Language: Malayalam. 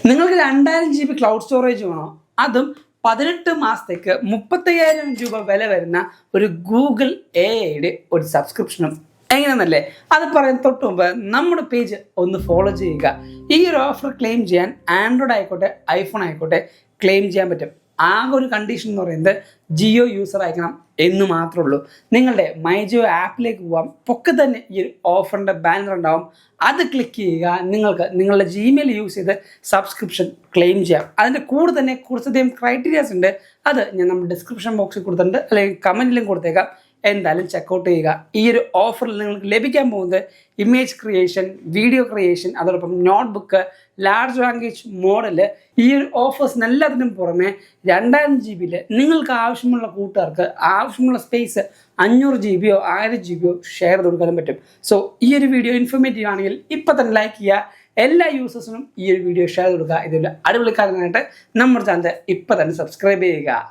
നിങ്ങൾക്ക് 2000 GB ക്ലൗഡ് സ്റ്റോറേജ് വേണോ? അതും 18 മാസത്തേക്ക് 35,000 രൂപ വില വരുന്ന ഒരു ഗൂഗിൾ AI ഒരു സബ്സ്ക്രിപ്ഷനും എങ്ങനെയെന്നല്ലേ? അത് പറയാൻ തൊട്ട് മുമ്പ് നമ്മുടെ പേജ് ഒന്ന് ഫോളോ ചെയ്യുക. ഈ ഒരു ഓഫർ ക്ലെയിം ചെയ്യാൻ ആൻഡ്രോയിഡ് ആയിക്കോട്ടെ ഐഫോൺ ആയിക്കോട്ടെ ക്ലെയിം ചെയ്യാൻ പറ്റും. ആകെ ഒരു കണ്ടീഷൻ എന്ന് പറയുന്നത് ജിയോ യൂസർ ആയിരിക്കണം എന്ന് മാത്രമേ ഉള്ളൂ. നിങ്ങളുടെ മൈ ജിയോ ആപ്പിലേക്ക് പോകാം, പൊക്കെ തന്നെ ഈ ഒരു ഓഫറിൻ്റെ ബാനർ ഉണ്ടാവും. അത് ക്ലിക്ക് ചെയ്യുക. നിങ്ങൾക്ക് നിങ്ങളുടെ ജിമെയിൽ യൂസ് ചെയ്ത് സബ്സ്ക്രിപ്ഷൻ ക്ലെയിം ചെയ്യാം. അതിൻ്റെ കൂടെ തന്നെ കുറച്ചധികം ക്രൈറ്റീരിയാസ് ഉണ്ട്. അത് ഞാൻ നമ്മുടെ ഡിസ്ക്രിപ്ഷൻ ബോക്സിൽ കൊടുത്തിട്ടുണ്ട്, അല്ലെങ്കിൽ കമൻറ്റിലും കൊടുത്തേക്കാം. എന്തായാലും ചെക്കൗട്ട് ചെയ്യുക. ഈ ഒരു ഓഫറിൽ നിങ്ങൾക്ക് ലഭിക്കാൻ പോകുന്നത് ഇമേജ് ക്രിയേഷൻ, വീഡിയോ ക്രിയേഷൻ, അതോടൊപ്പം നോട്ട്ബുക്ക്, ലാർജ് ലാംഗ്വേജ് മോഡല്. ഈ ഒരു ഓഫേഴ്സിന് എല്ലാത്തിനും പുറമെ 2000 GB നിങ്ങൾക്ക് ആവശ്യമുള്ള കൂട്ടുകാർക്ക് ആവശ്യമുള്ള സ്പേസ് 500 GB 1000 GB ഷെയർ ചെയ്ത് കൊടുക്കാനും പറ്റും. സോ ഈ ഒരു വീഡിയോ ഇൻഫോർമേറ്റീവ് ആണെങ്കിൽ ഇപ്പം തന്നെ ലൈക്ക് ചെയ്യുക. എല്ലാ യൂസേഴ്സിനും ഈ ഒരു വീഡിയോ ഷെയർ ചെയ്ത് കൊടുക്കുക. ഇതിൻ്റെ അടിപൊളി കാര്യമായിട്ട് നമ്മുടെ ചാനൽ ഇപ്പം തന്നെ സബ്സ്ക്രൈബ് ചെയ്യുക.